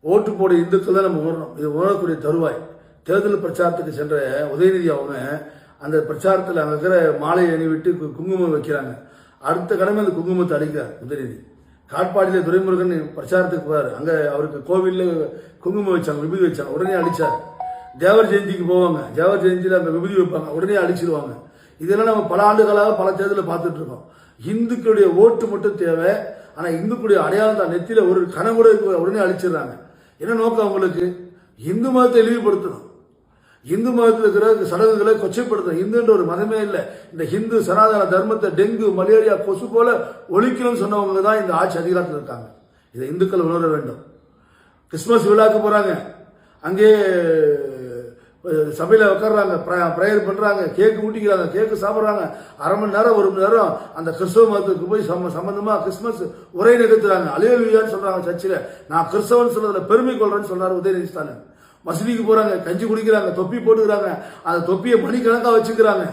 ஓட்டு போட இந்துக்கள் தான் நம்ம உணரணும். இது உணரக்கூடிய தருவாய். தேர்தல் பிரச்சாரத்துக்கு சென்ற உதயநிதி அவங்க அந்த பிரச்சாரத்தில் அங்கே இருக்கிற மாலையை அணிவிட்டு குங்குமம் வைக்கிறாங்க. அடுத்த கடமை அந்த குங்குமத்தை அடிக்கிறார் உதயநிதி. காட்பாடியில் துரைமுருகன் பிரச்சாரத்துக்கு போவார். அங்கே அவருக்கு கோவிலில் குங்குமம் வச்சாங்க, விபூதி வச்சாங்க, உடனே அடிச்சார். தேவர் ஜெயந்திக்கு போவாங்க, தேவர் ஜெயந்தியில் அங்கே விபூதி வைப்பாங்க, உடனே அடிச்சிருவாங்க. இதெல்லாம் நம்ம பல ஆண்டுகளாக பல தேர்தலில் பார்த்துட்டு இருக்கோம். இந்துக்களுடைய ஓட்டு மட்டும் தேவை, ஆனால் இந்துக்களுடைய அடையாளம் தான் நெத்தியில ஒரு கணம் கூட உடனே அழிச்சிடுறாங்க. என்ன நோக்கம் அவங்களுக்கு? இந்து மதத்தை இழிவுபடுத்தணும், இந்து மதத்தில் இருக்கிற சடங்குகளை கொச்சைப்படுத்தணும். இந்துன்ற ஒரு மதமே இல்லை. இந்த ஹிந்து சனாதன தர்மத்தை டெங்கு மலேரியா கொசு போல ஒழிக்கணும்னு சொன்னவங்க தான் இந்த ஆட்சி அதிகாரத்தில் இருக்காங்க. இதை இந்துக்கள் உணர வேண்டும். கிறிஸ்துமஸ் விழாக்கு போறாங்க, அங்கே சபையில் உட்காடுறாங்க, ப்ரேயர் பண்றாங்க, கேக்கு ஊட்டிக்கிறாங்க, கேக்கு சாப்பிட்றாங்க. அரை மணி நேரம் ஒரு மணி நேரம் அந்த கிறிஸ்தவ மதத்துக்கு போய் சம்பந்தமா கிறிஸ்துமஸ் உரை நிகழ்த்துறாங்க. அலேலுயான்னு சொல்றாங்க சர்ச்சில். நான் கிறிஸ்தவன் சொல்றதுல பெருமை கொள்றேன்னு சொல்றாரு உதயநிதி ஸ்டாலின். மசூதிக்கு போறாங்க, கஞ்சி குடிக்கிறாங்க, தொப்பி போட்டுக்கிறாங்க, அந்த தொப்பியை மணிக்கணக்கா வச்சுக்கிறாங்க.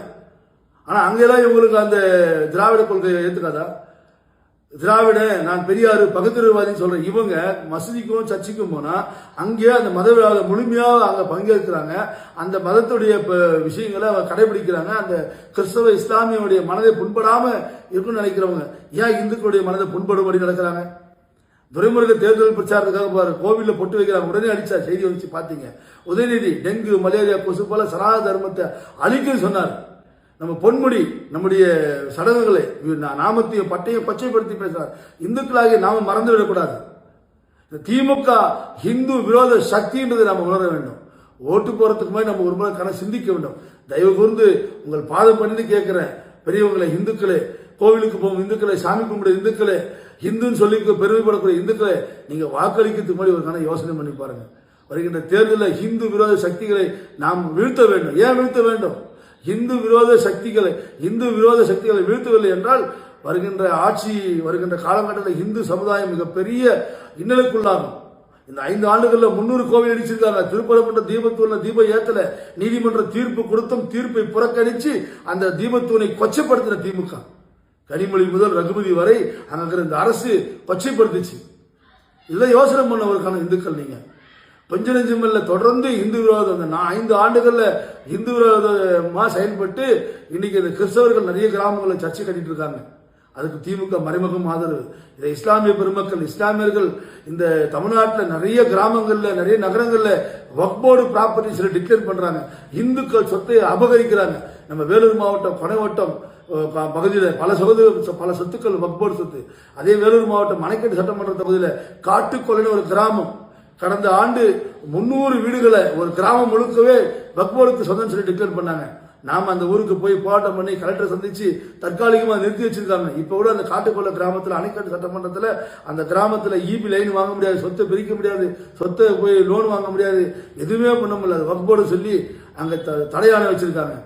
ஆனா அங்கெல்லாம் இவங்களுக்கு அந்த திராவிட கொள்கையை ஏத்துக்காதா? திராவிட நான் பெரியாரு பகுத்தறிவுவாதின்னு சொல்றேன். இவங்க மசூதிக்கும் சர்ச்சுக்கும் போனா அங்கே அந்த மத விழாவை முழுமையாக அங்க பங்கேற்கிறாங்க. அந்த மதத்துடைய விஷயங்களை அவங்க கடைபிடிக்கிறாங்க. அந்த கிறிஸ்தவ இஸ்லாமியுடைய மனதை புண்படாம இருக்குன்னு நினைக்கிறவங்க ஏன் இந்துக்களுடைய மனதை புண்படும்படி நடக்கிறாங்க? துரைமுருக தேர்தல் பிரச்சாரத்துக்காக பாரு கோவிலில் பொட்டு வைக்கிறாங்க, உடனே அடிச்சா செய்தி வச்சு பார்த்தீங்க. உதயநிதி டெங்கு மலேரியா கொசு போல சனாத தர்மத்தை அழிக்க சொன்னார். நம்ம பொன்முடி நம்முடைய சடங்குகளை நாமத்தையும் பட்டையும் பச்சைப்படுத்தி பேசுறார். இந்துக்களாகிய நாம மறந்து விடக்கூடாது. திமுக ஹிந்து விரோத சக்தின்றதை நாம் உணர வேண்டும். ஓட்டு போறதுக்கு மாதிரி நம்ம ஒரு முறை சிந்திக்க வேண்டும். தயவு கூர்ந்து உங்கள் பாதம் பண்ணி கேட்கிறேன், பெரியவங்களை, இந்துக்களே, கோவிலுக்கு போகும் இந்துக்களை, சாமி கும்பிட இந்துக்களே, இந்துன்னு சொல்லி பெருமைப்படக்கூடிய இந்துக்களை, நீங்க வாக்களிக்கிறதுக்கு முன்னாடி ஒரு யோசனை பண்ணி பாருங்க. வருகின்ற தேர்தலில் ஹிந்து விரோத சக்திகளை நாம் வீழ்த்த வேண்டும். ஏன் வீழ்த்த வேண்டும்? இந்து விரோத சக்திகளை வீழ்த்தவில்லை என்றால் வருகின்ற ஆட்சி, வருகின்ற காலகட்டத்தில் இந்து சமுதாயம் மிகப்பெரிய இன்னலுக்குள்ளாகும். இந்த 5 ஆண்டுகள்ல 300 கோவில் அடிச்சிருக்காங்க. திருப்பரங்குன்ற தீபத்தூர்ல தீப ஏத்தல, நீதிமன்ற தீர்ப்பு கொடுத்தும் தீர்ப்பை புறக்கணிச்சு அந்த தீபத்தூனை கொச்சைப்படுத்தின திமுக. கனிமொழி முதல் ரகுபதி வரை அங்க இந்த அரசு கொச்சைப்படுத்துச்சு. இதெல்லாம் யோசனை பண்ணவருக்கான இந்துக்கள் நீங்க. கொஞ்ச நெஞ்சமில்ல, தொடர்ந்து இந்து விரோதம் 5 ஆண்டுகள்ல இந்து விரோதமா செயல்பட்டு இன்னைக்கு இந்த கிறிஸ்தவர்கள் நிறைய கிராமங்களில் சர்ச்சை கட்டிட்டு இருக்காங்க. அதுக்கு திமுக மறைமுகம் ஆதரவு. இதை இஸ்லாமிய பெருமக்கள், இஸ்லாமியர்கள் இந்த தமிழ்நாட்டில் நிறைய கிராமங்கள்ல, நிறைய நகரங்கள்ல வக்ஃப் போர்டு ப்ராப்பர்ட்டிஸ்ல டிக்ளேர் பண்றாங்க. இந்துக்கள் சொத்தை அபகரிக்கிறாங்க. நம்ம வேலூர் மாவட்டம் கொனைவட்டம் பகுதியில் பல சொத்துக்கள் வக்ஃப் போர்டு சொத்து. அதே வேலூர் மாவட்டம் மணக்கேடு சட்டமன்ற தொகுதியில் காட்டுக்கொள்ளைன்னு ஒரு கிராமம், கடந்த ஆண்டு 300 வீடுகளை ஒரு கிராமம் முழுக்கவே வக்ஃப் போர்டுக்கு சொந்தம் சொல்லி டிக்ளேர் பண்ணாங்க. நாம அந்த ஊருக்கு போய் போராட்டம் பண்ணி கலெக்டர் சந்திச்சு தற்காலிகமாக நிறுத்தி வச்சிருக்காங்க. இப்ப கூட அந்த காட்டுக்கொள்ள கிராமத்தில் அணைக்கட்டு சட்டமன்றத்தில் அந்த கிராமத்தில் ஈபி லைன் வாங்க முடியாது, சொத்தை பிரிக்க முடியாது, சொத்தை போய் லோன் வாங்க முடியாது, எதுவுமே பண்ண முடியாது. வக்ஃப் போர்டு சொல்லி அங்க தடையான வச்சிருக்காங்க.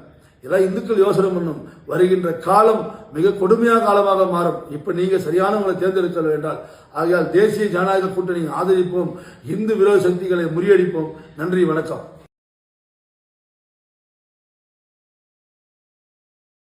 இதெல்லாம் இந்துக்கள் யோசனை பண்ணும். வருகின்ற காலம் மிக கொடுமையான காலமாக மாறும். இப்ப நீங்க சரியானவங்களை தேர்ந்தெடுக்க வேண்டால், ஆகையால் தேசிய ஜனநாயக கூட்டணி ஆதரிப்போம், இந்து விரோத சக்திகளை முறியடிப்போம். நன்றி, வணக்கம்.